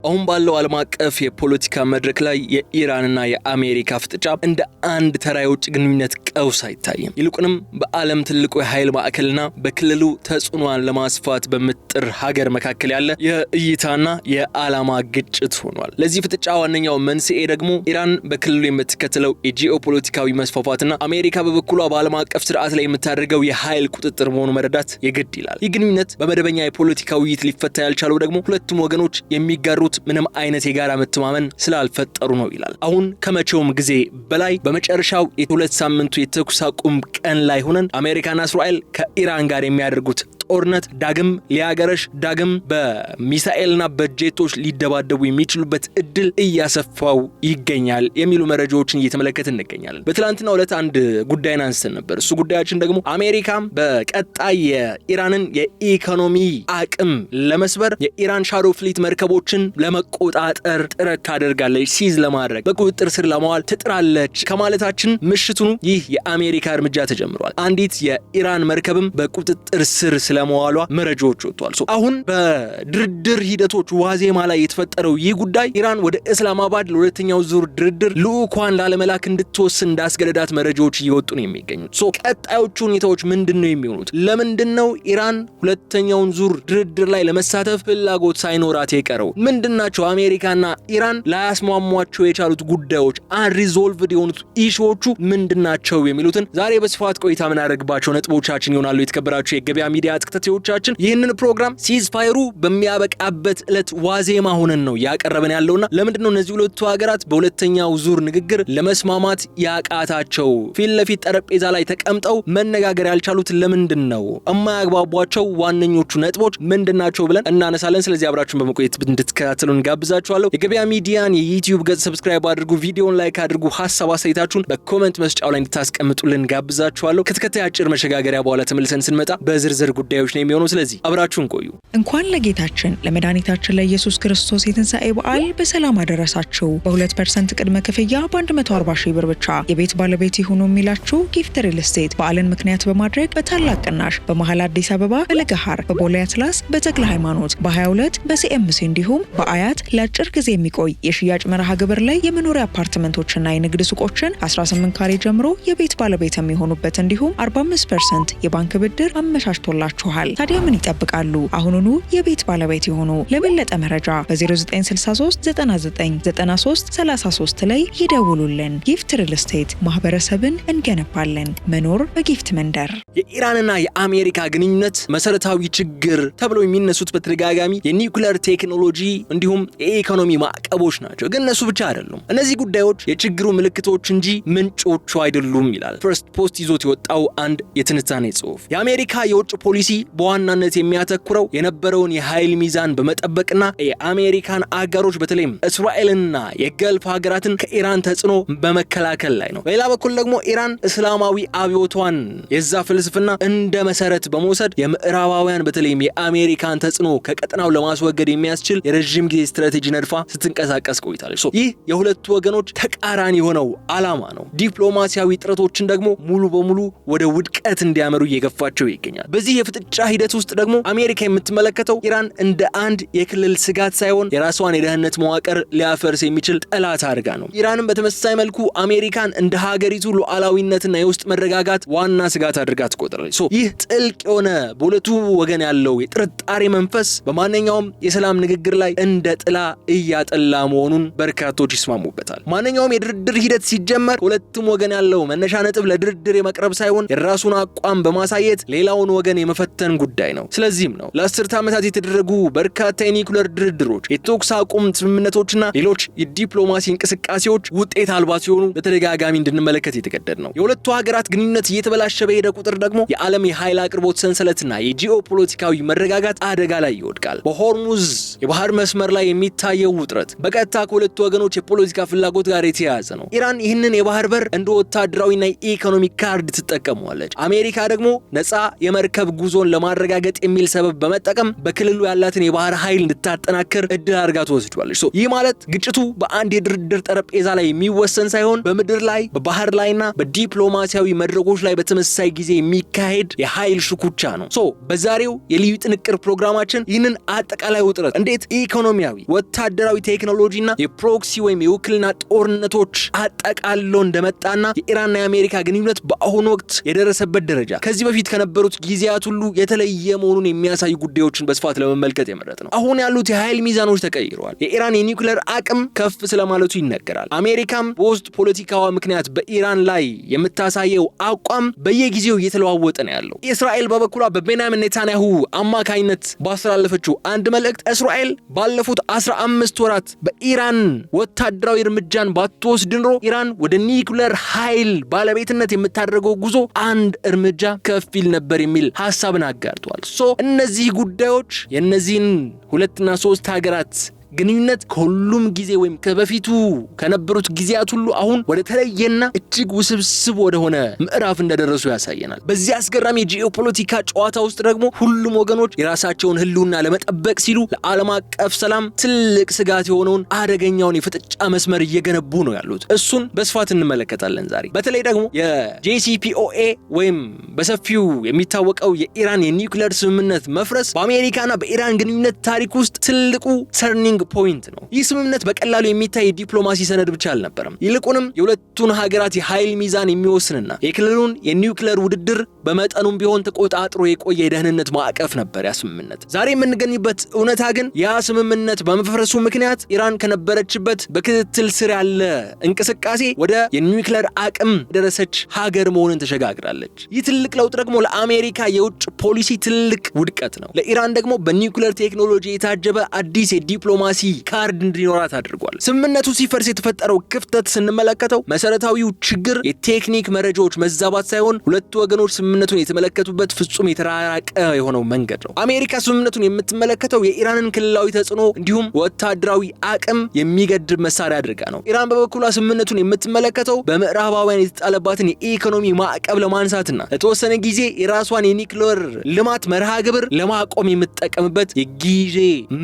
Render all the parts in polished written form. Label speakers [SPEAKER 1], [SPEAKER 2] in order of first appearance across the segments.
[SPEAKER 1] አሁን ባለው ዓለም አቀፍ የፖለቲካ መድረክ ላይ የኢራንና የአሜሪካ ፍጥጫ እንደ አንድ ተራ የውጭ ግንኙነት ቀውስ አይታይም። ይልቁንም በዓለም ትልቁ የኃይል ማዕከልና በክልሉ ተጽዕኖን ለማስፋት በምትጥር ሀገር መካከል ያለ የእይታና የዓላማ ግጭት ሆኗል። ለዚህ ፍጥጫ ዋነኛው መንስኤ ደግሞ ኢራን በክልሉ የምትከተለው የጂኦፖለቲካዊ መስፋፋትና አሜሪካ በበኩሏ በዓለም አቀፍ ስርዓት ላይ የምታደርገው የኃይል ቁጥጥር መሆኑ መረዳት የግድ ይላል። ይህ ግንኙነት በመደበኛ የፖለቲካ ውይይት ሊፈታ ያልቻለው ደግሞ ሁለቱም ወገኖች የሚጋሩ ምንም አይነት የጋራ መተማመን ስላልፈጠሩ ነው ይላል። አሁን ከመቼውም ጊዜ በላይ በመጨረሻው የሁለት ሳምንቱ የተኩስ አቁም ቀን ላይ ሆነን አሜሪካና እስራኤል ከኢራን ጋር የሚያደርጉት ጦርነት ዳግም ሊያገረሽ ዳግም በሚሳኤልና በጄቶች ሊደባደቡ የሚችሉበት እድል እያሰፋው ይገኛል የሚሉ መረጃዎችን እየተመለከትን እንገኛለን። በትላንትናው ዕለት አንድ ጉዳይን አንስተን ነበር። እሱ ጉዳያችን ደግሞ አሜሪካም በቀጣይ የኢራንን የኢኮኖሚ አቅም ለመስበር የኢራን ሻዶ ፍሊት መርከቦችን ለመቆጣጠር ጥረት ታደርጋለች፣ ሲዝ ለማድረግ በቁጥጥር ስር ለማዋል ትጥራለች ከማለታችን ምሽቱኑ ይህ የአሜሪካ እርምጃ ተጀምሯል። አንዲት የኢራን መርከብም በቁጥጥር ስር ስለመዋሏ መረጃዎች ወጥቷል። አሁን በድርድር ሂደቶች ዋዜማ ላይ የተፈጠረው ይህ ጉዳይ ኢራን ወደ እስላማባድ ለሁለተኛው ዙር ድርድር ልዑኳን ላለመላክ እንድትወስን እንዳስገደዳት መረጃዎች እየወጡ ነው የሚገኙት። ቀጣዮቹ ሁኔታዎች ምንድነው የሚሆኑት? ለምንድነው ኢራን ሁለተኛውን ዙር ድርድር ላይ ለመሳተፍ ፍላጎት ሳይኖራት የቀረው? ምንድናቸው አሜሪካና ኢራን ላያስማሟቸው የቻሉት ጉዳዮች? አንሪዞልቭድ የሆኑት ኢሹዎቹ ምንድናቸው የሚሉትን ዛሬ በስፋት ቆይታ ምናደርግባቸው ነጥቦቻችን ይሆናሉ። የተከበራችሁ የገበያ ሚዲያ ተከታታዮቻችን ይህንን ፕሮግራም ሲዝፋየሩ በሚያበቃበት ዕለት ዋዜማ ሆነን ነው ያቀረበን ያለውና ለምንድነው እነዚህ ሁለቱ ሀገራት በሁለተኛው ዙር ንግግር ለመስማማት ያቃታቸው? ፊት ለፊት ጠረጴዛ ላይ ተቀምጠው መነጋገር ያልቻሉት ለምንድነው? የማያግባቧቸው ዋነኞቹ ነጥቦች ምንድናቸው ብለን እናነሳለን። ስለዚህ አብራችሁን በመቆየት እንድትከታተሉን ጋብዛችኋለሁ። የገበያ ሚዲያን የዩቲዩብ ገጽ ሰብስክራይብ አድርጉ፣ ቪዲዮን ላይክ አድርጉ፣ ሐሳብ አስተያየታችሁን በኮሜንት መስጫው ላይ እንድታስቀምጡልን ጋብዛችኋለሁ። ከተከታታይ አጭር መሸጋገሪያ በኋላ ተመልሰን ስንመጣ በዝርዝር ጉዳዮች ነው የሚሆነው። ስለዚህ አብራችሁን ቆዩ።
[SPEAKER 2] እንኳን ለጌታችን ለመድኃኒታችን ለኢየሱስ ክርስቶስ የትንሣኤ በዓል በሰላም አደረሳችሁ። በ2% ቅድመ ክፍያ በ140 ሺህ ብር ብቻ የቤት ባለቤት ይሁኑ የሚላችሁ ጊፍት ሪል ስቴት በዓልን ምክንያት በማድረግ በታላቅ ቅናሽ በመሃል አዲስ አበባ በለገሃር በቦሌ አትላስ በተክለ ሃይማኖት በ22 በሲኤምሲ እንዲሁም በአያት ለአጭር ጊዜ የሚቆይ የሽያጭ መርሃ ግብር ላይ የመኖሪያ አፓርትመንቶችና የንግድ ሱቆችን 18 ካሬ ጀምሮ የቤት ባለቤት የሚሆኑበት እንዲሁም 45% የባንክ ብድር አመቻችቶላችኋል። ታዲያ ምን ይጠብቃሉ? አሁኑኑ የቤት ባለቤት ይሆኑ። ለበለጠ መረጃ በ0963 99 93 33 ላይ ይደውሉልን። ጊፍት ሪል ስቴት ማህበረሰብን እንገነባለን። መኖር በጊፍት መንደር።
[SPEAKER 1] የኢራንና የአሜሪካ ግንኙነት መሰረታዊ ችግር ተብለው የሚነሱት በተደጋጋሚ የኒውክሌር ቴክኖሎጂ እንዲሁም የኢኮኖሚ ማዕቀቦች ናቸው። ግን እነሱ ብቻ አይደሉም። እነዚህ ጉዳዮች የችግሩ ምልክቶች እንጂ ምንጮቹ አይደሉም ይላል ፈርስት ፖስት ይዞት የወጣው አንድ የትንታኔ ጽሑፍ። የአሜሪካ የውጭ ፖሊሲ በዋናነት የሚያተኩረው የነበረውን የኃይል ሚዛን በመጠበቅና የአሜሪካን አጋሮች በተለይም እስራኤልና የገልፍ ሀገራትን ከኢራን ተጽዕኖ በመከላከል ላይ ነው። በሌላ በኩል ደግሞ ኢራን እስላማዊ አብዮቷን የዛ ፍልስፍና እንደ መሰረት በመውሰድ የምዕራባውያን በተለይም የአሜሪካን ተጽዕኖ ከቀጠናው ለማስወገድ የሚያስችል የረጅም ጊዜ ስትራቴጂ ነድፋ ስትንቀሳቀስ ቆይታለች። ይህ የሁለቱ ወገኖች ተቃራኒ የሆነው ዓላማ ነው። ዲፕሎማሲያዊ ጥረቶችን ደግሞ ሙሉ በሙሉ ወደ ውድቀት እንዲያመሩ እየገፋቸው ይገኛል። በዚህ የፍጥጫ ሂደት ውስጥ ደግሞ አሜሪካ የምትመለከተው ኢራን እንደ አንድ የክልል ስጋት ሳይሆን የራሷን የደህንነት መዋቅር ሊያፈርስ የሚችል ጠላት አድርጋ ነው። ኢራንም በተመሳሳይ መልኩ አሜሪካን እንደ ሀገሪቱ ሉዓላዊነትና የውስጥ መረጋጋት ዋና ስጋት አድርጋ ትቆጥራለች። ይህ ጥልቅ የሆነ በሁለቱ ወገን ያለው የጥርጣሬ መንፈስ በማንኛውም የሰላም ንግግር ላይ እንደ ጥላ እያጠላ መሆኑን በርካቶች ይስማሙበታል። ማንኛውም የድርድር ሂደት ሲጀመር ሁለቱም ወገን ያለው መነሻ ነጥብ ለድርድር የመቅረብ ሳይሆን የራሱን አቋም በማሳየት ሌላውን ወገን የመፈተን ጉዳይ ነው። ስለዚህም ነው ለአስርተ ዓመታት የተደረጉ በርካታ የኒውክሌር ድርድሮች፣ የተኩስ አቁም ስምምነቶችና ሌሎች የዲፕሎማሲ እንቅስቃሴዎች ውጤት አልባ ሲሆኑ በተደጋጋሚ እንድንመለከት የተገደድ ነው። የሁለቱ ሀገራት ግንኙነት እየተበላሸ በሄደ ቁጥር ደግሞ የዓለም የኃይል አቅርቦት ሰንሰለትና የጂኦፖለቲካዊ መረጋጋት አደጋ ላይ ይወድቃል። በሆርሙዝ የባህር መስመር ላይ የሚታየው ውጥረት በቀጥታ ከሁለቱ ወገኖች የፖለቲካ ፍላጎት ጋር የተያያዘ ነው። ኢራን ይህንን የባህር በር እንደ ወታደራዊና የኢኮኖሚ ካርድ ትጠቀመዋለች። አሜሪካ ደግሞ ነፃ የመርከብ ጉዞ ጉዞን ለማረጋገጥ የሚል ሰበብ በመጠቀም በክልሉ ያላትን የባህር ኃይል እንድታጠናክር እድል አድርጋ ትወስዷለች። ይህ ማለት ግጭቱ በአንድ የድርድር ጠረጴዛ ላይ የሚወሰን ሳይሆን በምድር ላይ በባህር ላይና በዲፕሎማሲያዊ መድረኮች ላይ በተመሳሳይ ጊዜ የሚካሄድ የኃይል ሽኩቻ ነው። በዛሬው የልዩ ጥንቅር ፕሮግራማችን ይህንን አጠቃላይ ውጥረት እንዴት ኢኮኖሚያዊ፣ ወታደራዊ ቴክኖሎጂና የፕሮክሲ ወይም የውክልና ጦርነቶች አጠቃሎ እንደመጣና የኢራንና የአሜሪካ ግንኙነት በአሁኑ ወቅት የደረሰበት ደረጃ ከዚህ በፊት ከነበሩት ጊዜያት ሁሉ የተለየ መሆኑን የሚያሳዩ ጉዳዮችን በስፋት ለመመልከት የመረጥ ነው። አሁን ያሉት የኃይል ሚዛኖች ተቀይረዋል። የኢራን የኒውክሌር አቅም ከፍ ስለማለቱ ይነገራል። አሜሪካም በውስጥ ፖለቲካዋ ምክንያት በኢራን ላይ የምታሳየው አቋም በየጊዜው እየተለዋወጠ ነው ያለው። እስራኤል በበኩሏ በቤንያሚን ኔታንያሁ አማካይነት ባስተላለፈችው አንድ መልእክት እስራኤል ባለፉት 15 ወራት በኢራን ወታደራዊ እርምጃን ባትወስድ ኖሮ ኢራን ወደ ኒውክሌር ኃይል ባለቤትነት የምታደርገው ጉዞ አንድ እርምጃ ከፍ ይል ነበር የሚል ሐሳብን አጋርቷል። እነዚህ ጉዳዮች የነዚህን 2 እና 3 ሀገራት ግንኙነት ከሁሉም ጊዜ ወይም ከበፊቱ ከነበሩት ጊዜያት ሁሉ አሁን ወደ ተለየና እጅግ ውስብስብ ወደሆነ ምዕራፍ እንደደረሱ ያሳየናል። በዚህ አስገራሚ የጂኦፖለቲካ ጨዋታ ውስጥ ደግሞ ሁሉም ወገኖች የራሳቸውን ህልውና ለመጠበቅ ሲሉ ለዓለም አቀፍ ሰላም ትልቅ ስጋት የሆነውን አደገኛውን የፍጥጫ መስመር እየገነቡ ነው ያሉት። እሱን በስፋት እንመለከታለን ዛሬ። በተለይ ደግሞ የጄሲፒኦኤ ወይም በሰፊው የሚታወቀው የኢራን የኒውክሌር ስምምነት መፍረስ በአሜሪካና በኢራን ግንኙነት ታሪክ ውስጥ ትልቁ ተርኒንግ ፖይንት ነው። ይህ ስምምነት በቀላሉ የሚታይ ዲፕሎማሲ ሰነድ ብቻ አልነበረም። ይልቁንም የሁለቱን ሀገራት የኃይል ሚዛን የሚወስንና የክልሉን የኒውክሌር ውድድር በመጠኑም ቢሆን ተቆጣጥሮ የቆየ የደህንነት ማዕቀፍ ነበር ያ ስምምነት። ዛሬ የምንገኝበት እውነታ ግን ያ ስምምነት በመፍረሱ ምክንያት ኢራን ከነበረችበት በክትትል ስር ያለ እንቅስቃሴ ወደ የኒውክሌር አቅም ደረሰች ሀገር መሆንን ተሸጋግራለች። ይህ ትልቅ ለውጥ ደግሞ ለአሜሪካ የውጭ ፖሊሲ ትልቅ ውድቀት ነው። ለኢራን ደግሞ በኒውክሌር ቴክኖሎጂ የታጀበ አዲስ የዲፕሎማሲ ካርድ እንዲኖራት አድርጓል። ስምምነቱ ሲፈርስ የተፈጠረው ክፍተት ስንመለከተው መሰረታዊው ችግር የቴክኒክ መረጃዎች መዛባት ሳይሆን ሁለቱ ወገኖች ስምምነቱን የተመለከቱበት ፍጹም የተራራቀ የሆነው መንገድ ነው። አሜሪካ ስምምነቱን የምትመለከተው የኢራንን ክልላዊ ተጽዕኖ እንዲሁም ወታደራዊ አቅም የሚገድብ መሳሪያ አድርጋ ነው። ኢራን በበኩሏ ስምምነቱን የምትመለከተው በምዕራባውያን የተጣለባትን የኢኮኖሚ ማዕቀብ ለማንሳትና ለተወሰነ ጊዜ የራሷን የኒውክሌር ልማት መርሃ ግብር ለማቆም የምትጠቀምበት የጊዜ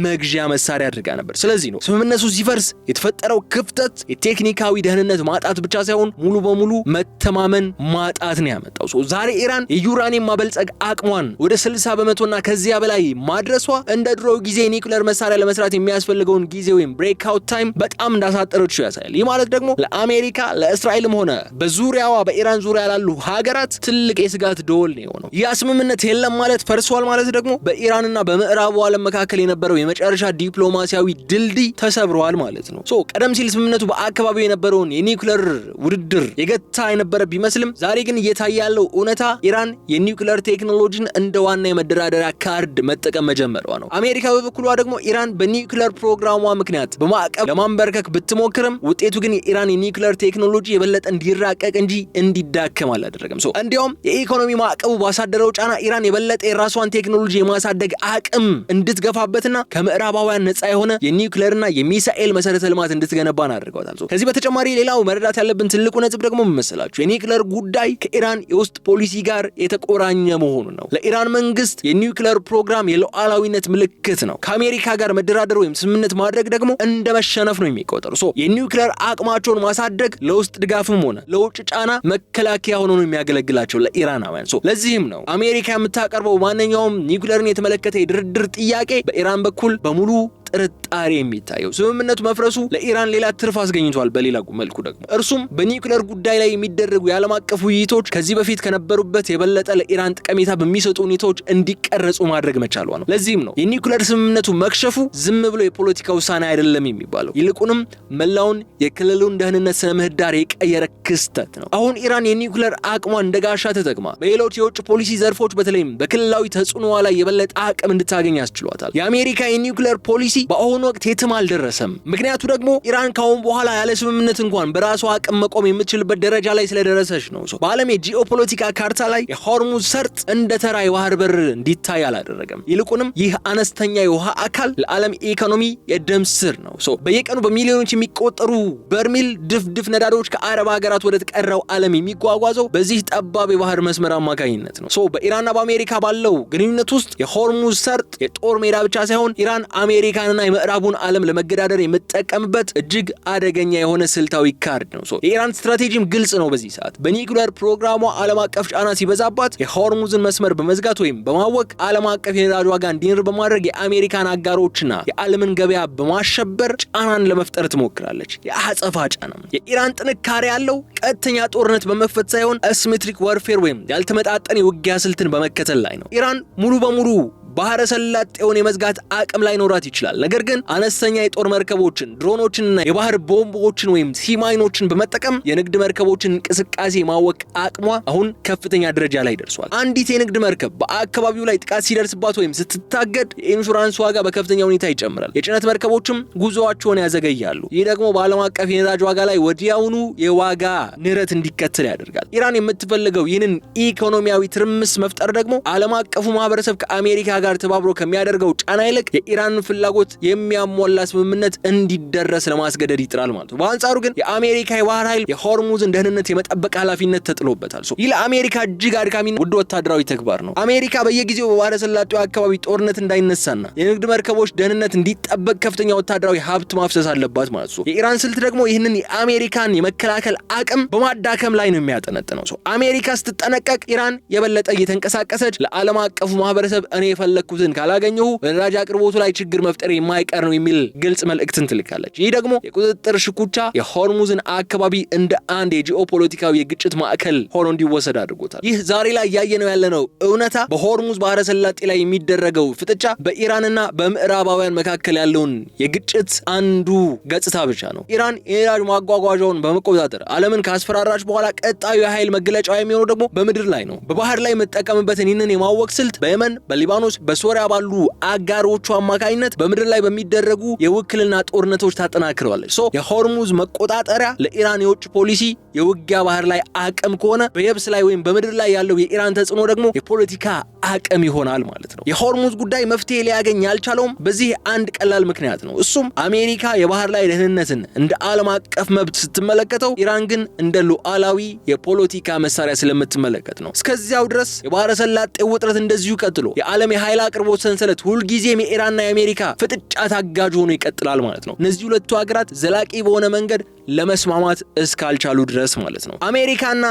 [SPEAKER 1] መግዣ መሳሪያ አድርጋ ነበር። ስለዚህ ነው ስምምነቱ ሲፈርስ የተፈጠረው ክፍተት የቴክኒካዊ ደህንነት ማጣት ብቻ ሳይሆን ሙሉ በሙሉ መተማመን ማጣት ነው ያመጣው። ዛሬ ኢራን የዩራኒየም ማበልጸግ አቅሟን ወደ 60% ከዚያ በላይ ማድረሷ እንደ ድሮው ጊዜ ኒውክሌር መሳሪያ ለመስራት የሚያስፈልገውን ጊዜ ወይም ብሬክአውት ታይም በጣም እንዳሳጠረችው ያሳያል። ይህ ማለት ደግሞ ለአሜሪካ ለእስራኤልም ሆነ በዙሪያዋ በኢራን ዙሪያ ላሉ ሀገራት ትልቅ የስጋት ደወል ነው የሆነው። ያ ስምምነት የለም ማለት ፈርሷል ማለት ደግሞ በኢራንና በምዕራቡ ዓለም መካከል የነበረው የመጨረሻ ዲፕሎማሲያዊ ድልድይ ተሰብሯል ማለት ነው። ቀደም ሲል ስምምነቱ በአካባቢው የነበረውን የኒውክሌር ውድድር የገታ የነበረ ቢመስልም ዛሬ ግን እየታየ ያለው እውነታ ኢራን የኒውክሌር ቴክኖሎጂን እንደ ዋና የመደራደሪያ ካርድ መጠቀም መጀመሯ ነው። አሜሪካ በበኩሏ ደግሞ ኢራን በኒውክሌር ፕሮግራሟ ምክንያት በማዕቀብ ለማንበርከክ ብትሞክርም ውጤቱ ግን የኢራን የኒውክሌር ቴክኖሎጂ የበለጠ እንዲራቀቅ እንጂ እንዲዳከም አላደረገም። እንዲያውም የኢኮኖሚ ማዕቀቡ ባሳደረው ጫና ኢራን የበለጠ የራሷን ቴክኖሎጂ የማሳደግ አቅም እንድትገፋበትና ከምዕራባውያን ነፃ የሆነ የኒውክሌርና የሚሳኤል መሰረተ ልማት እንድትገነባን አድርገዋታል። ከዚህ በተጨማሪ ሌላው መረዳት ያለብን ትልቁ ነጥብ ደግሞ መሰላችሁ የኒውክሌር ጉዳይ ከኢራን የውስጥ ፖሊሲ ጋር የተቆራኘ መሆኑ ነው። ለኢራን መንግስት የኒውክሌር ፕሮግራም የሉዓላዊነት ምልክት ነው። ከአሜሪካ ጋር መደራደር ወይም ስምምነት ማድረግ ደግሞ እንደ መሸነፍ ነው የሚቆጠሩ። የኒውክሌር አቅማቸውን ማሳደግ ለውስጥ ድጋፍም ሆነ ለውጭ ጫና መከላከያ ሆኖ ነው የሚያገለግላቸው ለኢራናውያን። ለዚህም ነው አሜሪካ የምታቀርበው ማንኛውም ኒውክሌርን የተመለከተ የድርድር ጥያቄ በኢራን በኩል በሙሉ ጥርጣሬ የሚታየው። ስምምነቱ መፍረሱ ለኢራን ሌላ ትርፍ አስገኝቷል። በሌላ መልኩ ደግሞ እርሱም በኒውክሌር ጉዳይ ላይ የሚደረጉ የዓለም አቀፍ ውይይቶች ከዚህ በፊት ከነበሩበት የበለጠ ለኢራን ጠቀሜታ በሚሰጡ ሁኔታዎች እንዲቀረጹ ማድረግ መቻሏ ነው። ለዚህም ነው የኒውክሌር ስምምነቱ መክሸፉ ዝም ብሎ የፖለቲካ ውሳኔ አይደለም የሚባለው፣ ይልቁንም መላውን የክልሉን ደህንነት ስነ ምህዳር የቀየረ ክስተት ነው። አሁን ኢራን የኒውክሌር አቅሟን እንደ ጋሻ ተጠቅማ በሌሎች የውጭ ፖሊሲ ዘርፎች በተለይም በክልላዊ ተጽዕኖዋ ላይ የበለጠ አቅም እንድታገኝ ያስችሏታል። የአሜሪካ የኒውክሌር ፖሊሲ በአሁኑ ወቅት የትም አልደረሰም። ምክንያቱ ደግሞ ኢራን ካሁን በኋላ ያለ ስምምነት እንኳን በራሷ አቅም መቆም የምትችልበት ደረጃ ላይ ስለደረሰች ነው። በዓለም የጂኦፖለቲካ ካርታ ላይ የሆርሙዝ ሰርጥ እንደ ተራ የባህር በር እንዲታይ አላደረገም። ይልቁንም ይህ አነስተኛ የውሃ አካል ለዓለም ኢኮኖሚ የደም ስር ነው። በየቀኑ በሚሊዮኖች የሚቆጠሩ በርሜል ድፍድፍ ነዳዶች ከአረብ ሀገራት ወደ ተቀረው ዓለም የሚጓጓዘው በዚህ ጠባብ የባህር መስመር አማካኝነት ነው። በኢራንና በአሜሪካ ባለው ግንኙነት ውስጥ የሆርሙዝ ሰርጥ የጦር ሜዳ ብቻ ሳይሆን ኢራን አሜሪካንና የምዕራቡን ዓለም ለመገዳደር የምትጠቀምበት እጅግ አደገኛ የሆነ ስልታዊ ካርድ ነው። የኢራን ስትራቴጂም ግልጽ ነው። በዚህ ሰዓት በኒውክሌር ፕሮግራሟ ዓለም አቀፍ ጫና ሲበዛባት የሆርሙዝን መስመር በመዝጋት ወይም በማወቅ ዓለም አቀፍ የነዳጅ ዋጋ እንዲንር በማድረግ የአሜሪካን አጋሮችና የዓለምን ገበያ በማሸበር ጫናን ለመፍጠር ትሞክራለች። የአጸፋ ጫና የኢራን ጥንካሬ ያለው ቀጥተኛ ጦርነት በመክፈት ሳይሆን አሲሜትሪክ ዋርፌር ወይም ያልተመጣጠነ የውጊያ ስልትን በመከተል ላይ ነው። ኢራን ሙሉ በሙሉ ባህረ ሰላጤውን የመዝጋት አቅም ላይ ኖራት ይችላል። ነገር ግን አነስተኛ የጦር መርከቦችን፣ ድሮኖችንና የባህር ቦምቦችን ወይም ሲማይኖችን በመጠቀም የንግድ መርከቦችን እንቅስቃሴ ማወቅ አቅሟ አሁን ከፍተኛ ደረጃ ላይ ደርሷል። አንዲት የንግድ መርከብ በአካባቢው ላይ ጥቃት ሲደርስባት ወይም ስትታገድ የኢንሹራንስ ዋጋ በከፍተኛ ሁኔታ ይጨምራል። የጭነት መርከቦችም ጉዞአቸውን ያዘገያሉ። ይህ ደግሞ በዓለም አቀፍ የነዳጅ ዋጋ ላይ ወዲያውኑ የዋጋ ንረት እንዲከተል ያደርጋል። ኢራን የምትፈልገው ይህንን ኢኮኖሚያዊ ትርምስ መፍጠር ደግሞ ዓለም አቀፉ ማህበረሰብ ከአሜሪካ ጋር ተባብሮ ከሚያደርገው ጫና ይልቅ የኢራን ፍላጎት የሚያሟላ ስምምነት እንዲደረስ ለማስገደድ ይጥራል ማለት ነው። በአንጻሩ ግን የአሜሪካ የባህር ኃይል የሆርሙዝን ደህንነት የመጠበቅ ኃላፊነት ተጥሎበታል። ይህ ለአሜሪካ እጅግ አድካሚና ውድ ወታደራዊ ተግባር ነው። አሜሪካ በየጊዜው በባህረ ሰላጤው አካባቢ ጦርነት እንዳይነሳና የንግድ መርከቦች ደህንነት እንዲጠበቅ ከፍተኛ ወታደራዊ ሀብት ማፍሰስ አለባት ማለት ነው። የኢራን ስልት ደግሞ ይህንን የአሜሪካን የመከላከል አቅም በማዳከም ላይ ነው የሚያጠነጥነው። አሜሪካ ስትጠነቀቅ ኢራን የበለጠ እየተንቀሳቀሰች ለዓለም አቀፉ ማህበረሰብ እኔ ለኩትን ካላገኘሁ በነዳጅ አቅርቦቱ ላይ ችግር መፍጠር የማይቀር ነው የሚል ግልጽ መልእክትን ትልካለች። ይህ ደግሞ የቁጥጥር ሽኩቻ የሆርሙዝን አካባቢ እንደ አንድ የጂኦፖለቲካዊ የግጭት ማዕከል ሆኖ እንዲወሰድ አድርጎታል። ይህ ዛሬ ላይ ያየነው ያለነው እውነታ በሆርሙዝ ባህረ ሰላጤ ላይ የሚደረገው ፍጥጫ በኢራንና በምዕራባውያን መካከል ያለውን የግጭት አንዱ ገጽታ ብቻ ነው። ኢራን የነዳጅ ማጓጓዣውን በመቆጣጠር ዓለምን ካስፈራራች በኋላ ቀጣዩ የኃይል መገለጫው የሚሆነው ደግሞ በምድር ላይ ነው። በባህር ላይ የምትጠቀምበትን ይህንን የማወቅ ስልት በየመን፣ በሊባኖስ፣ በሶሪያ ባሉ አጋሮቹ አማካኝነት በምድር ላይ በሚደረጉ የውክልና ጦርነቶች ታጠናክረዋለች። የሆርሙዝ መቆጣጠሪያ ለኢራን የውጭ ፖሊሲ የውጊያ ባህር ላይ አቅም ከሆነ በየብስ ላይ ወይም በምድር ላይ ያለው የኢራን ተጽዕኖ ደግሞ የፖለቲካ አቅም ይሆናል ማለት ነው። የሆርሙዝ ጉዳይ መፍትሄ ሊያገኝ ያልቻለውም በዚህ አንድ ቀላል ምክንያት ነው። እሱም አሜሪካ የባህር ላይ ደህንነትን እንደ ዓለም አቀፍ መብት ስትመለከተው፣ ኢራን ግን እንደ ሉዓላዊ የፖለቲካ መሳሪያ ስለምትመለከት ነው። እስከዚያው ድረስ የባህረ ሰላጤው ውጥረት እንደዚሁ ቀጥሎ የዓለም የኃይል አቅርቦት ሰንሰለት ሁልጊዜም የኢራንና የአሜሪካ ፍጥጫ ታጋጅ ሆኖ ይቀጥላል ማለት ነው። እነዚህ ሁለቱ ሀገራት ዘላቂ በሆነ መንገድ ለመስማማት እስካልቻሉ ድረስ ማለት ነው። አሜሪካና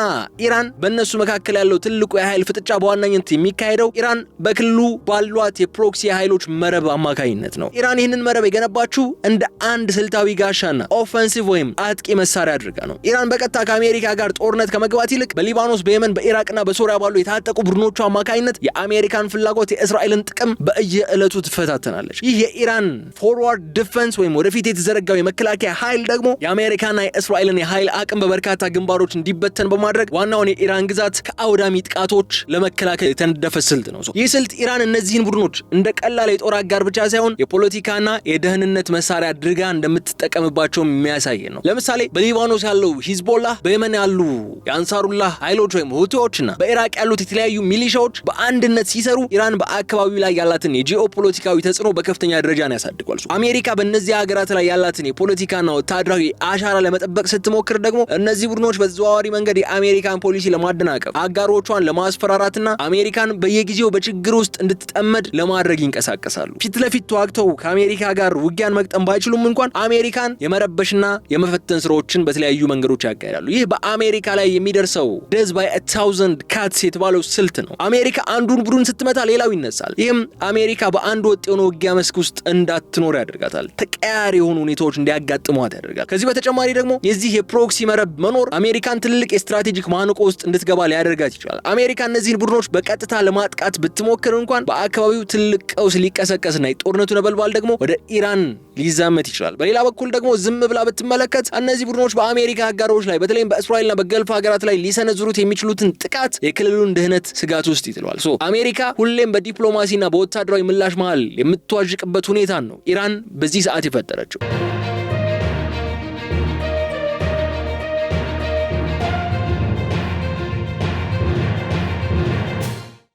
[SPEAKER 1] ኢራን በእነሱ መካከል ያለው ትልቁ የኃይል ፍጥጫ በዋናነት የሚካሄደው ኢራን በክልሉ ባሏት የፕሮክሲ ኃይሎች መረብ አማካኝነት ነው። ኢራን ይህንን መረብ የገነባችው እንደ አንድ ስልታዊ ጋሻና ኦፌንሲቭ ወይም አጥቂ መሳሪያ አድርጋ ነው። ኢራን በቀጥታ ከአሜሪካ ጋር ጦርነት ከመግባት ይልቅ በሊባኖስ፣ በየመን፣ በኢራቅና በሶሪያ ባሉ የታጠቁ ቡድኖቿ አማካኝነት የአሜሪካን ፍላጎት የእስራኤልን ጥቅም በየዕለቱ ትፈታተናለች። ይህ የኢራን ፎርዋርድ ዲፌንስ ወይም ወደፊት የተዘረጋው የመከላከያ ኃይል ደግሞ የአሜሪካና የእስራኤልን የኃይል አቅም በበርካታ ግንባሮች እንዲበተን በማድረግ ዋናውን የኢራን ግዛት ከአውዳሚ ጥቃቶች ለመከላከል የተነደፈ ስልት ነው። ይህ ስልት ኢራን እነዚህን ቡድኖች እንደ ቀላል የጦር አጋር ብቻ ሳይሆን የፖለቲካና የደህንነት መሳሪያ አድርጋ እንደምትጠቀምባቸው የሚያሳይ ነው። ለምሳሌ በሊባኖስ ያለው ሂዝቦላህ፣ በየመን ያሉ የአንሳሩላህ ኃይሎች ወይም ሁቲዎችና በኢራቅ ያሉት የተለያዩ ሚሊሻዎች በአንድነት ሲሰሩ ኢራን በአካባቢው ላይ ያላትን የጂኦፖለቲካዊ ተጽዕኖ በከፍተኛ ደረጃ ነው ያሳድጓል። አሜሪካ በእነዚህ ሀገራት ላይ ያላትን የፖለቲካና ወታደራዊ አሻራ ለመጠበቅ ስትሞክር ደግሞ እነዚህ ቡድኖች በተዘዋዋሪ መንገድ የአሜሪካን ፖሊሲ ለማደናቀፍ፣ አጋሮቿን ለማስፈራራትና አሜሪካን በየጊዜው በችግር ውስጥ እንድትጠመድ ለማድረግ ይንቀሳቀሳሉ። ፊት ለፊት ተዋግተው ከአሜሪካ ጋር ውጊያን መቅጠም ባይችሉም እንኳን አሜሪካን የመረበሽና የመፈተን ስራዎችን በተለያዩ መንገዶች ያካሂዳሉ። ይህ በአሜሪካ ላይ የሚደርሰው death by 1000 cuts የተባለው ስልት ነው። አሜሪካ አንዱን ቡድን ስትመታ ሌላው ይነሳል። ይህም አሜሪካ በአንድ ወጥ የሆነ ውጊያ መስክ ውስጥ እንዳትኖር ያደርጋታል። ተቀያሪ የሆኑ ሁኔታዎች እንዲያጋጥሟት ያደርጋል። ከዚህ በተጨማሪ በተጨማሪ ደግሞ የዚህ የፕሮክሲ መረብ መኖር አሜሪካን ትልቅ የስትራቴጂክ ማነቆ ውስጥ እንድትገባ ሊያደርጋት ይችላል። አሜሪካ እነዚህን ቡድኖች በቀጥታ ለማጥቃት ብትሞክር እንኳን በአካባቢው ትልቅ ቀውስ ሊቀሰቀስና የጦርነቱ ነበልባል ደግሞ ወደ ኢራን ሊዛመት ይችላል። በሌላ በኩል ደግሞ ዝም ብላ ብትመለከት እነዚህ ቡድኖች በአሜሪካ አጋሮች ላይ በተለይም በእስራኤልና በገልፍ ሀገራት ላይ ሊሰነዝሩት የሚችሉትን ጥቃት የክልሉን ደህንነት ስጋት ውስጥ ይጥለዋል። አሜሪካ ሁሌም በዲፕሎማሲና በወታደራዊ ምላሽ መሃል የምትዋዥቅበት ሁኔታን ነው ኢራን በዚህ ሰዓት የፈጠረችው።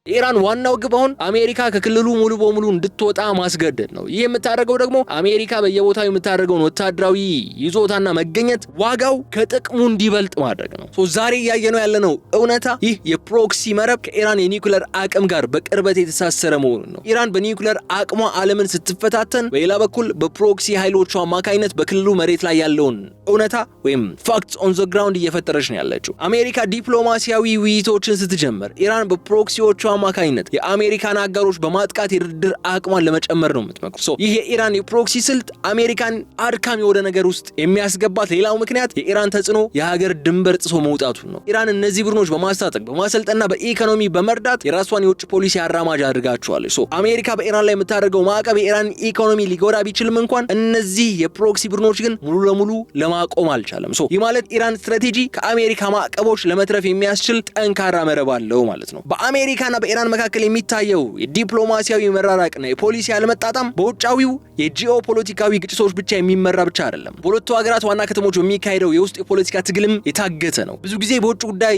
[SPEAKER 1] ኢራን ዋናው ግብ አሁን አሜሪካ ከክልሉ ሙሉ በሙሉ እንድትወጣ ማስገደድ ነው። ይህ የምታደርገው ደግሞ አሜሪካ በየቦታው የምታደርገውን ወታደራዊ ይዞታና መገኘት ዋጋው ከጥቅሙ እንዲበልጥ ማድረግ ነው። ዛሬ እያየነው ያለነው እውነታ ይህ የፕሮክሲ መረብ ከኢራን የኒውክሌር አቅም ጋር በቅርበት የተሳሰረ መሆኑን ነው። ኢራን በኒውክሌር አቅሟ ዓለምን ስትፈታተን፣ በሌላ በኩል በፕሮክሲ ኃይሎቿ አማካኝነት በክልሉ መሬት ላይ ያለውን እውነታ ወይም ፋክትስ ኦን ዘ ግራውንድ እየፈጠረች ነው ያለችው። አሜሪካ ዲፕሎማሲያዊ ውይይቶችን ስትጀምር ኢራን በፕሮክሲዎቿ አማካኝነት የአሜሪካን አጋሮች በማጥቃት የድርድር አቅሟን ለመጨመር ነው የምትመክረው። ይህ የኢራን የፕሮክሲ ስልት አሜሪካን አድካሚ ወደ ነገር ውስጥ የሚያስገባት ሌላው ምክንያት የኢራን ተጽዕኖ የሀገር ድንበር ጥሶ መውጣቱን ነው። ኢራን እነዚህ ቡድኖች በማስታጠቅ በማሰልጠና በኢኮኖሚ በመርዳት የራሷን የውጭ ፖሊሲ አራማጅ አድርጋቸዋለች። አሜሪካ በኢራን ላይ የምታደርገው ማዕቀብ የኢራን ኢኮኖሚ ሊጎዳ ቢችልም እንኳን እነዚህ የፕሮክሲ ቡድኖች ግን ሙሉ ለሙሉ ለማቆም አልቻለም። ይህ ማለት ኢራን ስትራቴጂ ከአሜሪካ ማዕቀቦች ለመትረፍ የሚያስችል ጠንካራ መረብ አለው ማለት ነው። በአሜሪካና በኢራን መካከል የሚታየው የዲፕሎማሲያዊ መራራቅና የፖሊሲ አለመጣጣም በውጫዊው የጂኦፖለቲካዊ ግጭቶች ብቻ የሚመራ ብቻ አይደለም። በሁለቱ ሀገራት ዋና ከተሞች የሚካሄደው የውስጥ የፖለቲካ ትግልም የታገተ ነው። ብዙ ጊዜ በውጭ ጉዳይ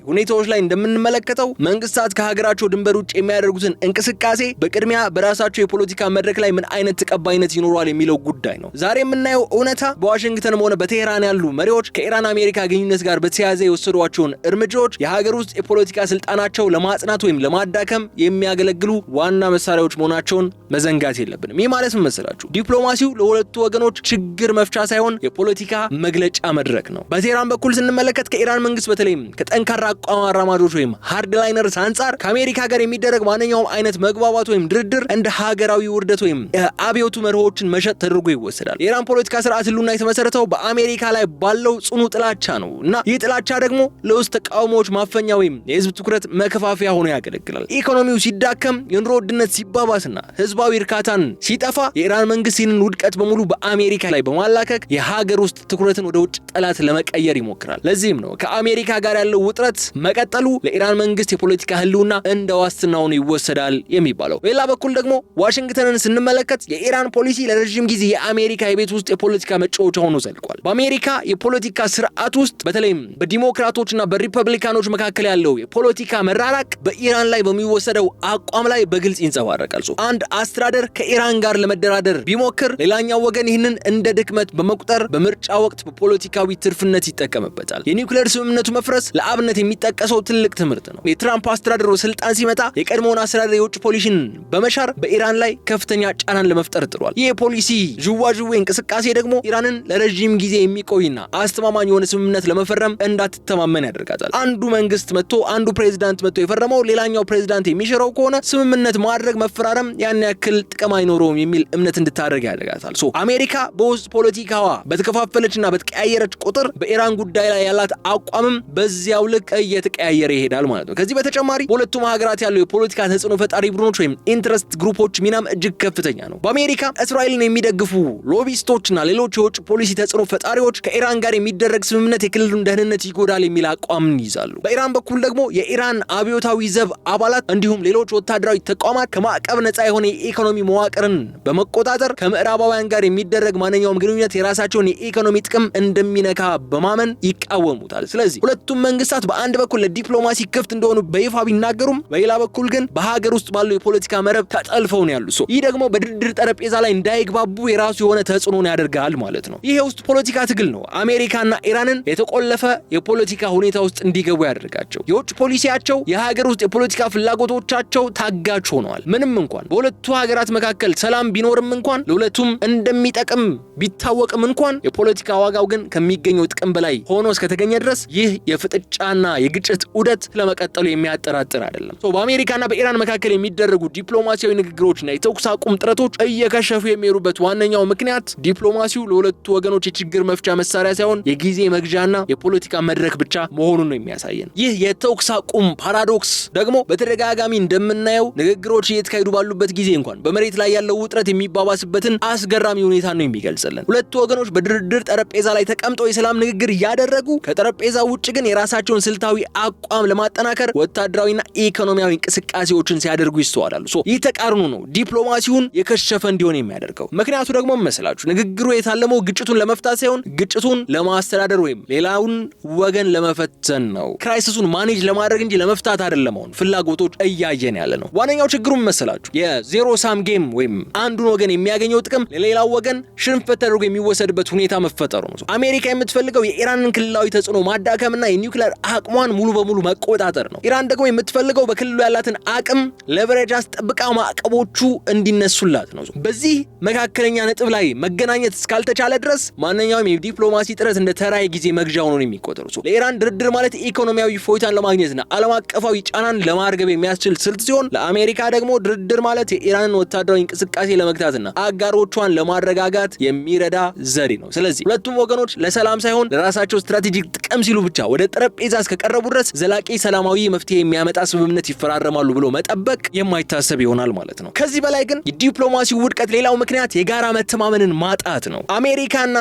[SPEAKER 1] ሁኔታዎች ላይ እንደምንመለከተው መንግስታት ከሀገራቸው ድንበር ውጭ የሚያደርጉትን እንቅስቃሴ በቅድሚያ በራሳቸው የፖለቲካ መድረክ ላይ ምን አይነት ተቀባይነት ይኖረዋል የሚለው ጉዳይ ነው። ዛሬ የምናየው እውነታ በዋሽንግተንም ሆነ በቴህራን ያሉ መሪዎች ከኢራን አሜሪካ ግንኙነት ጋር በተያያዘ የወሰዷቸውን እርምጃዎች የሀገር ውስጥ የፖለቲካ ስልጣናቸው ለማጽናት ወይም ለማዳከም የሚያገለግሉ ዋና መሳሪያዎች መሆናቸውን መዘንጋት የለብንም። ይህ ማለት ምን መሰላችሁ? ዲፕሎማሲው ለሁለቱ ወገኖች ችግር መፍቻ ሳይሆን የፖለቲካ መግለጫ መድረክ ነው። በቴህራን በኩል ስንመለከት ከኢራን መንግስት በተለይም ከጠንካራ አቋም አራማጆች ወይም ሃርድ ላይነርስ አንጻር ከአሜሪካ ጋር የሚደረግ ማንኛውም አይነት መግባባት ወይም ድርድር እንደ ሀገራዊ ውርደት ወይም አብዮቱ መርሆችን መሸጥ ተደርጎ ይወሰዳል። የኢራን ፖለቲካ ስርዓት ህልውና የተመሰረተው በአሜሪካ ላይ ባለው ጽኑ ጥላቻ ነው እና ይህ ጥላቻ ደግሞ ለውስጥ ተቃውሞዎች ማፈኛ ወይም የህዝብ ትኩረት መከፋፈያ ሆኖ ያገለግላል። ኢኮኖሚው ሲዳከም፣ የኑሮ ውድነት ሲባባስና ህዝባዊ እርካታን ሲጠፋ የኢራን መንግስት ይህንን ውድቀት በሙሉ በአሜሪካ ላይ በማላከክ የሀገር ውስጥ ትኩረትን ወደ ውጭ ጠላት ለመቀየር ይሞክራል። ለዚህም ነው ከአሜሪካ ጋር ያለው ውጥረት መቀጠሉ ለኢራን መንግስት የፖለቲካ ህልውና እንደ ዋስትና ሆኖ ይወሰዳል የሚባለው። በሌላ በኩል ደግሞ ዋሽንግተንን ስንመለከት የኢራን ፖሊሲ ለረጅም ጊዜ የአሜሪካ የቤት ውስጥ የፖለቲካ መጫወቻ ሆኖ ዘልቋል። በአሜሪካ የፖለቲካ ስርዓት ውስጥ በተለይም በዲሞክራቶችና በሪፐብሊካኖች መካከል ያለው የፖለቲካ መራራቅ በኢራን ላይ በሚወሰደው አቋም ላይ በግልጽ ይንጸባረቃል። አንድ አስተዳደር ከኢራን ጋር ለመደራደር ቢሞክር ሌላኛው ወገን ይህንን እንደ ድክመት በመቁጠር በምርጫ ወቅት በፖለቲካዊ ትርፍነት ይጠቀምበታል። የኒውክሌር ስምምነቱ መፍረስ ለአብነት የሚጠቀሰው ትልቅ ትምህርት ነው። የትራምፕ አስተዳደር ስልጣን ሲመጣ የቀድሞውን አስተዳደር የውጭ ፖሊሲን በመሻር በኢራን ላይ ከፍተኛ ጫናን ለመፍጠር ጥሯል። ይህ የፖሊሲ ዥዋዥዌ እንቅስቃሴ ደግሞ ኢራንን ለረጅም ጊዜ የሚቆይና አስተማማኝ የሆነ ስምምነት ለመፈረም እንዳትተማመን ያደርጋታል። አንዱ መንግስት መጥቶ አንዱ ፕሬዚዳንት መጥቶ የፈረመው ሌላኛው ፕሬዚዳንት የሚሽረው ከሆነ ስምምነት ማድረግ መፈራረም ያን ያክል ጥቅም አይኖረውም የሚል እምነት እንድታደርግ ያደርጋታል። አሜሪካ በውስጥ ፖለቲካዋ በተከፋፈለችና በተቀያየረች ቁጥር በኢራን ጉዳይ ላይ ያላት አቋምም በዚያው ልክ እየተቀያየረ ይሄዳል ማለት ነው። ከዚህ በተጨማሪ በሁለቱም ሀገራት ያለው የፖለቲካ ተጽዕኖ ፈጣሪ ቡድኖች ወይም ኢንትረስት ግሩፖች ሚናም እጅግ ከፍተኛ ነው። በአሜሪካ እስራኤልን የሚደግፉ ሎቢስቶችና ሌሎች የውጭ ፖሊሲ ተጽዕኖ ፈጣሪዎች ከኢራን ጋር የሚደረግ ስምምነት የክልሉን ደህንነት ይጎዳል የሚል አቋምን ይይዛሉ። በኢራን በኩል ደግሞ የኢራን አብዮታዊ ዘብ አባላት እንዲሁም ሌሎች ወታደራዊ ተቋማት ከማዕቀብ ነፃ የሆነ የኢኮኖሚ መዋቅርን በመቆጣጠር ከምዕራባውያን ጋር የሚደረግ ማንኛውም ግንኙነት የራሳቸውን የኢኮኖሚ ጥቅም እንደሚነካ በማመን ይቃወሙታል። ስለዚህ ሁለቱም መንግስታት በአንድ በኩል ለዲፕሎማሲ ክፍት እንደሆኑ በይፋ ቢናገሩም በሌላ በኩል ግን በሀገር ውስጥ ባለው የፖለቲካ መረብ ተጠልፈው ነው ያሉ። ይህ ደግሞ በድርድር ጠረጴዛ ላይ እንዳይግባቡ የራሱ የሆነ ተጽዕኖን ያደርጋል ማለት ነው። ይሄ ውስጥ ፖለቲካ ትግል ነው አሜሪካና ኢራንን የተቆለፈ የፖለቲካ ሁኔታ ውስጥ እንዲገቡ ያደርጋቸው። የውጭ ፖሊሲያቸው የሀገር ውስጥ የፖለቲካ ፍላጎቶቻቸው ታጋች ሆነዋል። ምንም እንኳን በሁለቱ ሀገራት መካከል ሰላም ቢኖርም እንኳን ለሁለቱም እንደሚጠቅም ቢታወቅም እንኳን የፖለቲካ ዋጋው ግን ከሚገኘው ጥቅም በላይ ሆኖ እስከተገኘ ድረስ ይህ የፍጥጫና የግጭት ዑደት ለመቀጠሉ የሚያጠራጥር አይደለም። በአሜሪካና በኢራን መካከል የሚደረጉ ዲፕሎማሲያዊ ንግግሮችና የተኩስ አቁም ጥረቶች እየከሸፉ የሚሄዱበት ዋነኛው ምክንያት ዲፕሎማሲው ለሁለቱ ወገኖች የችግር መፍቻ መሳሪያ ሳይሆን የጊዜ መግዣና የፖለቲካ መድረክ ብቻ መሆኑን ነው የሚያሳየን። ይህ የተኩስ አቁም ፓራዶክስ ደግሞ በተደጋጋሚ እንደምናየው ንግግሮች እየተካሄዱ ባሉበት ጊዜ እንኳን በመሬት ላይ ያለው ውጥረት የሚባባስበትን አስገራሚ ሁኔታ ነው የሚገልጽልን። ሁለቱ ወገኖች በድርድር ጠረጴዛ ላይ ተቀምጠው የሰላም ንግግር እያደረጉ ከጠረጴዛ ውጭ ግን የራሳቸውን ስልታዊ አቋም ለማጠናከር ወታደራዊና ኢኮኖሚያዊ እንቅስቃሴዎችን ሲያደርጉ ይስተዋላሉ። ይህ ተቃርኖ ነው ዲፕሎማሲውን የከሸፈ እንዲሆን የሚያደርገው። ምክንያቱ ደግሞ መሰላችሁ ንግግሩ የታለመው ግጭቱን ለመፍታት ሳይሆን ግጭቱን ለማስተዳደር ወይም ሌላውን ወገን ለመፈተን ነው። ክራይሲሱን ማኔጅ ለማድረግ እንጂ ለመፍታት አይደለም። አሁን ፍላጎቶች እያየን ያለ ነው። ዋነኛው ችግሩን መሰላችሁ የዜሮ ሳም ጌም ወይም አንዱን ወገን የሚያገኘው ጥቅም ለሌላው ወገን ሽንፈት ተደርጎ የሚወሰድበት ሁኔታ መፈጠሩ ነው። አሜሪካ የምትፈልገው የኢራንን ክልላዊ ተጽዕኖ ማዳከምና የኒውክሌር አቅሟን ሙሉ በሙሉ መቆጣጠር ነው። ኢራን ደግሞ የምትፈልገው በክልሉ ያላትን አቅም ለቨሬጅ አስጠብቃ ማዕቀቦቹ እንዲነሱላት ነው። በዚህ መካከለኛ ነጥብ ላይ መገናኘት እስካልተቻለ ድረስ ማንኛውም የዲፕሎማሲ ጥረት እንደ ተራ ጊዜ መግዣ ሆኖ ነው የሚቆጠሩ። ለኢራን ድርድር ማለት ኢኮኖሚያዊ ፎይታን ለማግኘትና ዓለም አቀፋዊ ጫናን ለማርገብ የሚያስችል ስልት ሲሆን ለአሜሪካ ደግሞ ድርድር ማለት የኢራንን ወታደራዊ እንቅስቃሴ ለመግታትና አጋሮቿን ለማረጋጋት የሚረዳ ዘዴ ነው። ስለዚህ ሁለቱም ወገኖች ለሰላም ሳይሆን ለራሳቸው ስትራቴጂክ ጥቅም ሲሉ ብቻ ወደ ጠረጴዛ እስከቀረቡ ድረስ ዘላቂ ሰላማዊ መፍትሄ የሚያመጣ ስምምነት ይፈራረማሉ ብሎ መጠበቅ የማይታሰብ ይሆናል ማለት ነው። ከዚህ በላይ ግን የዲፕሎማሲ ውድቀት ሌላው ምክንያት የጋራ መተማመንን ማጣት ነው። አሜሪካና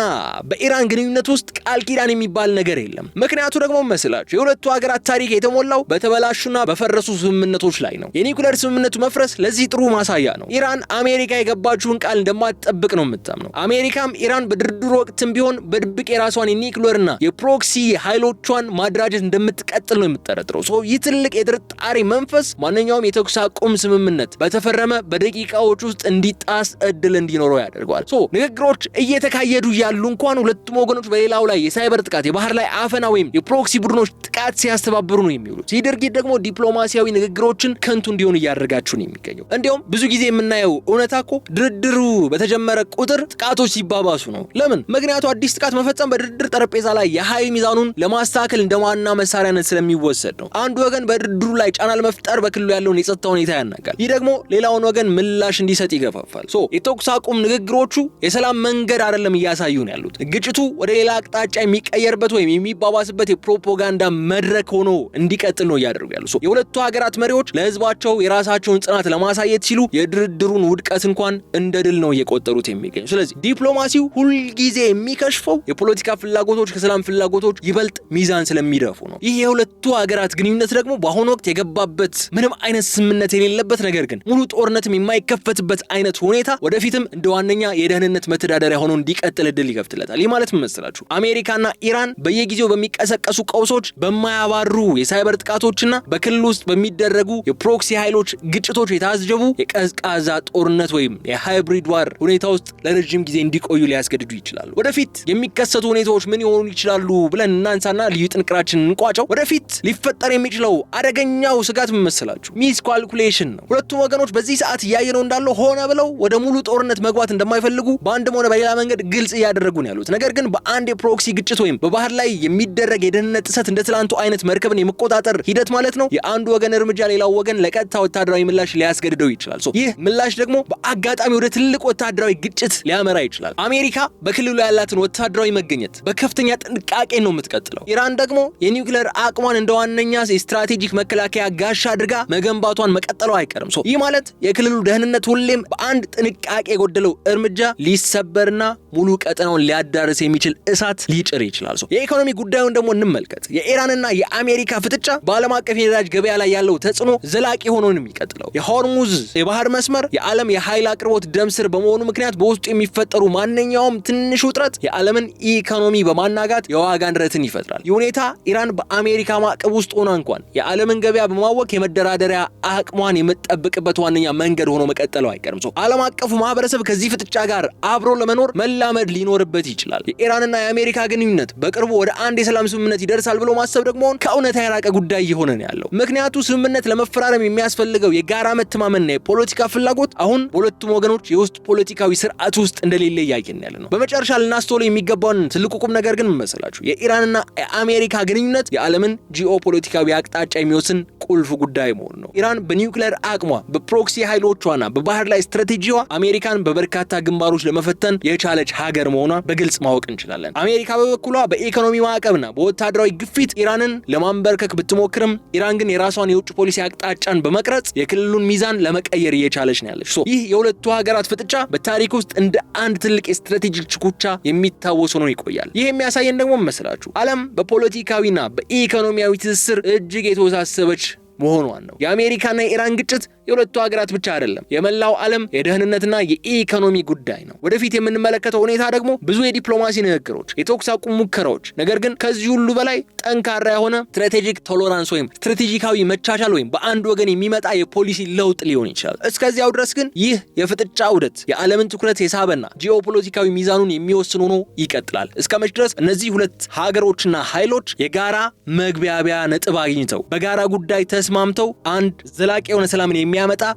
[SPEAKER 1] በኢራን ግንኙነት ውስጥ ቃል ኪዳን የሚባል ነገር የለም። ምክንያቱ ደግሞ መስላችሁ የሁለቱ ሀገራት ታሪክ የተሞላው በተበላሹና በፈረሱ ስምምነቶች ላይ ነው። የኒውክሌር ስምምነቱ መፍረስ ለዚህ ጥሩ ማሳያ ነው። ኢራን አሜሪካ የገባችውን ቃል እንደማትጠብቅ ነው የምታምነው። አሜሪካም ኢራን በድርድሩ ወቅትም ቢሆን በድብቅ የራሷን የኒውክሌርና የፕሮክሲ ኃይሎቿን ማደራጀት እንደምትቀጥል ነው የምትጠረጥረው። ይህ ትልቅ የጥርጣሬ መንፈስ ማንኛውም የተኩስ አቁም ስምምነት በተፈረመ በደቂቃዎች ውስጥ እንዲጣስ እድል እንዲኖረው ያደርገዋል። ንግግሮች እየተካሄዱ ያሉ እንኳን ሁለቱም ወገኖች በሌላው ላይ የሳይበር ጥቃት፣ የባህር ላይ አፈና ወይም የፕሮክሲ ቡድኖች ጥቃት ሲያስተባብሩ ነው የሚውሉት። ይህ ድርጊት ደግሞ ዲፕሎማሲያዊ ንግግሮችን ከንቱ እንዲሆኑ እያደረጋችሁ ነው የሚገኘው። እንዲያውም ብዙ ጊዜ የምናየው እውነታ እኮ ድርድሩ በተጀመረ ቁጥር ጥቃቶች ሲባባሱ ነው። ለምን? ምክንያቱ አዲስ ጥቃት መፈጸም በድርድር ጠረጴዛ ላይ የኃይል ሚዛኑን ለማስተካከል እንደ ዋና መሳሪያነት ስለሚወሰድ ነው። አንዱ ወገን በድርድሩ ላይ ጫና ለመፍጠር በክልሉ ያለውን የጸጥታ ሁኔታ ያናጋል። ይህ ደግሞ ሌላውን ወገን ምላሽ እንዲሰጥ ይገፋፋል። የተኩስ አቁም ንግግሮቹ የሰላም መንገድ አይደለም እያሳዩ ነው ያሉት። ግጭቱ ወደ ሌላ አቅጣጫ የሚቀየርበት ወይም የሚባባስበት የፕሮፓጋንዳ መድረክ ሆኖ እንዲቀጥል ነው እያደረጉ ያሉ። የሁለቱ ሀገራት መሪዎች ለህዝባቸው የራሳቸውን ጽናት ለማሳየት ሲሉ የድርድሩን ውድቀት እንኳን እንደ ድል ነው እየቆጠሩት የሚገኙ። ስለዚህ ዲፕሎማሲው ሁልጊዜ የሚከሽፈው የፖለቲካ ፍላጎቶች ከሰላም ፍላጎቶች ይበልጥ ሚዛን ስለሚደፉ ነው። ይህ የሁለቱ ሀገራት ግንኙነት ደግሞ በአሁኑ ወቅት የገባበት ምንም አይነት ስምምነት የሌለበት ነገር ግን ሙሉ ጦርነትም የማይከፈትበት አይነት ሁኔታ ወደፊትም እንደ ዋነኛ የደህንነት መተዳደሪያ ሆኖ እንዲቀጥል እድል ይከፍትለታል። ይህ ማለት ምን መሰላችሁ? አሜሪካና ኢራን በየጊዜው በሚቀሰቀሱ ቀውሶች፣ በማያባሩ የሳይበር ጥቃቶችና በክልል ውስጥ በሚደረጉ የፕሮክሲ ኃይሎች ግጭቶች የታጀቡ የቀዝቃዛ ጦርነት ወይም የሃይብሪድ ዋር ሁኔታ ውስጥ ለረጅም ጊዜ እንዲቆዩ ሊያስገድዱ ይችላሉ። ወደፊት የሚከሰቱ ሁኔታዎች ምን ይሆኑ ይችላሉ ብለን እናንሳና ልዩ ጥንቅራችንን እንቋጨው። ወደፊት ሊፈጠር የሚችለው አደገኛው ስጋት ምን መሰላችሁ? ሚስ ካልኩሌሽን ነው። ሁለቱም ወገኖች በዚህ ሰዓት እያየነው እንዳለው ሆነ ብለው ወደ ሙሉ ጦርነት መግባት እንደማይፈልጉ በአንድም ሆነ በሌላ መንገድ ግልጽ እያደረጉ ነው ያሉት። ነገር ግን በአንድ የፕሮክሲ ግጭት ወይም በባህር ላይ የሚደረግ የደህንነት ጥሰት እንደ ትላንቱ አይነት መርከብን የመቆጣጠር ሂደት ማለት ነው የአንዱ ወገን እርምጃ ሌላው ወገን ለቀጥታ ወታደራዊ ምላሽ ሊያስገድደው ይችላል። ይህ ምላሽ ደግሞ በአጋጣሚ ወደ ትልቅ ወታደራዊ ግጭት ሊያመራ ይችላል። አሜሪካ በክልሉ ያላትን ወታደራዊ መገኘት በከፍተኛ ጥንቃቄ ነው የምትቀጥለው። ኢራን ደግሞ የኒውክሌር አቅሟን እንደ ዋነኛ የስትራቴጂክ መከላከያ ጋሻ አድርጋ መገንባቷን መቀጠለው አይቀርም። ይህ ማለት የክልሉ ደህንነት ሁሌም በአንድ ጥንቃቄ የጎደለው እርምጃ ሊሰበርና ሙሉ ቀጠናውን ሊያዳርስ የሚችል እሳት ሊጭር ይችላል። የኢኮኖሚ ጉዳዩን ደግሞ እንመልከት። የኢራንና የአሜሪካ ፍጥጫ በዓለም አቀፍ የነዳጅ ገበያ ላይ ያለው ተጽዕኖ ዘላቂ ሆኖ ነው የሚቀጥለው። የሆርሙዝ የባህር መስመር የዓለም የኃይል አቅርቦት ደም ስር በመሆኑ ምክንያት በውስጡ የሚፈጠሩ ማንኛውም ትንሽ ውጥረት የዓለምን ኢኮኖሚ በማናጋት የዋጋ ንረትን ይፈጥራል። ይህ ሁኔታ ኢራን በአሜሪካ ማዕቀብ ውስጥ ሆና እንኳን የዓለምን ገበያ በማወክ የመደራደሪያ አቅሟን የምትጠብቅበት ዋነኛ መንገድ ሆኖ መቀጠለው አይቀርም። ዓለም አቀፉ ማህበረሰብ ከዚህ ፍጥጫ ጋር አብሮ ለመኖር መላመድ ሊኖርበት ይችላል። የኢራንና የአሜሪካ ግንኙነት በቅርቡ ወደ አንድ የሰላም ስምምነት ይደርሳል ብሎ ማሰብ ደግሞ ከእውነታ የራቀ ጉዳይ እየሆነ ነው ያለው። ምክንያቱ ስምምነት ለመፈራረም የሚያስፈልገው የጋራ መተማመንና የፖለቲካ ፍላጎት አሁን በሁለቱም ወገኖች የውስጥ ፖለቲካዊ ስርዓት ውስጥ እንደሌለ ያየን ያለ ነው። በመጨረሻ ልናስተውለው የሚገባውን ትልቁ ቁም ነገር ግን መሰላችሁ የኢራንና የአሜሪካ ግንኙነት የዓለምን ጂኦፖለቲካዊ አቅጣጫ የሚወስን ቁልፍ ጉዳይ መሆኑ ነው። ኢራን በኒውክሌር አቅሟ፣ በፕሮክሲ ኃይሎቿና በባህር ላይ ስትራቴጂዋ አሜሪካን በበርካታ ግንባሮች ለመፈተን የቻለች ሀገር መሆኗ በግልጽ ማወቅ እንችላለን። አሜሪካ በበኩሏ በኢኮኖሚ ማዕቀብና በወታደራዊ ግፊት ኢራንን ለማንበርከክ ብትሞክርም ኢራን ግን የራሷን የውጭ ፖሊሲ አቅጣጫን በመቅረጽ የክልሉን ሚዛን ለመቀየር እየቻለች ነው ያለች። ይህ የሁለቱ ሀገራት ፍጥጫ በታሪክ ውስጥ እንደ አንድ ትልቅ የስትራቴጂክ ሽኩቻ የሚታወስ ሆኖ ይቆያል። ይህ የሚያሳየን ደግሞ መሰላችሁ ዓለም በፖለቲካዊና በኢኮኖሚያዊ ትስስር እጅግ የተወሳሰበች መሆኗን ነው። የአሜሪካና የኢራን ግጭት የሁለቱ ሀገራት ብቻ አይደለም፣ የመላው ዓለም የደህንነትና የኢኮኖሚ ጉዳይ ነው። ወደፊት የምንመለከተው ሁኔታ ደግሞ ብዙ የዲፕሎማሲ ንግግሮች፣ የተኩስ አቁም ሙከራዎች፣ ነገር ግን ከዚህ ሁሉ በላይ ጠንካራ የሆነ ስትራቴጂክ ቶለራንስ ወይም ስትራቴጂካዊ መቻቻል ወይም በአንድ ወገን የሚመጣ የፖሊሲ ለውጥ ሊሆን ይችላል። እስከዚያው ድረስ ግን ይህ የፍጥጫ ውደት የዓለምን ትኩረት የሳበና ጂኦፖለቲካዊ ሚዛኑን የሚወስን ሆኖ ይቀጥላል። እስከመች ድረስ እነዚህ ሁለት ሀገሮችና ኃይሎች የጋራ መግባቢያ ነጥብ አግኝተው በጋራ ጉዳይ ተስማምተው አንድ ዘላቂ የሆነ ሰላምን የሚያመጣ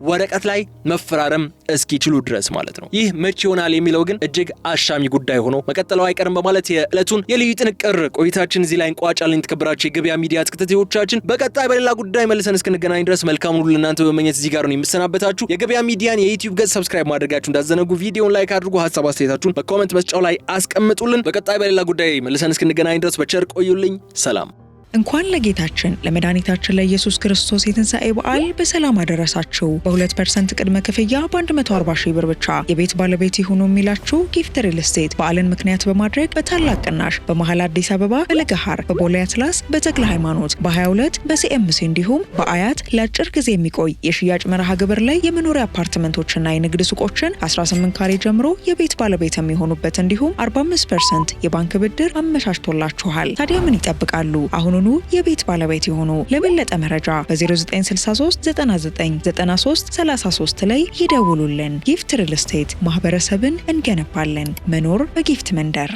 [SPEAKER 1] ወረቀት ላይ መፈራረም እስኪችሉ ድረስ ማለት ነው። ይህ መቼ ይሆናል የሚለው ግን እጅግ አሻሚ ጉዳይ ሆኖ መቀጠለው አይቀርም በማለት የዕለቱን የልዩ ጥንቅር ቆይታችን እዚህ ላይ እንቋጫለን። የተከበራችሁ የገበያ ሚዲያ ተከታታዮቻችን በቀጣይ በሌላ ጉዳይ መልሰን እስክንገናኝ ድረስ መልካም ሁሉ ለእናንተ በመኘት እዚህ ጋር ነው የምሰናበታችሁ። የገበያ ሚዲያን የዩቲዩብ ገጽ ሰብስክራይብ ማድረጋችሁ እንዳዘነጉ፣ ቪዲዮውን ላይክ አድርጉ፣ ሀሳብ አስተያየታችሁን በኮሜንት መስጫው ላይ አስቀምጡልን። በቀጣይ በሌላ ጉዳይ መልሰን እስክንገናኝ ድረስ በቸር ቆዩልኝ። ሰላም።
[SPEAKER 2] እንኳን ለጌታችን ለመድኃኒታችን ለኢየሱስ ክርስቶስ የትንሣኤ በዓል በሰላም አደረሳችሁ። በ2% ቅድመ ክፍያ በ140 ሺህ ብር ብቻ የቤት ባለቤት ይሁኑ የሚላችሁ ጊፍት ሪል ስቴት በዓልን ምክንያት በማድረግ በታላቅ ቅናሽ በመሃል አዲስ አበባ በለገሃር፣ በቦሌ አትላስ፣ በተክለ ሃይማኖት፣ በ22 በሲኤምሲ እንዲሁም በአያት ለአጭር ጊዜ የሚቆይ የሽያጭ መርሃ ግብር ላይ የመኖሪያ አፓርትመንቶችና የንግድ ሱቆችን 18 ካሬ ጀምሮ የቤት ባለቤት የሚሆኑበት እንዲሁም 45% የባንክ ብድር አመቻችቶላችኋል። ታዲያ ምን ይጠብቃሉ? አሁኑ የቤት ባለቤት የሆኑ። ለበለጠ መረጃ በ0963 99 93 33 ላይ ይደውሉልን። ጊፍት ሪል ስቴት ማህበረሰብን እንገነባለን። መኖር በጊፍት መንደር።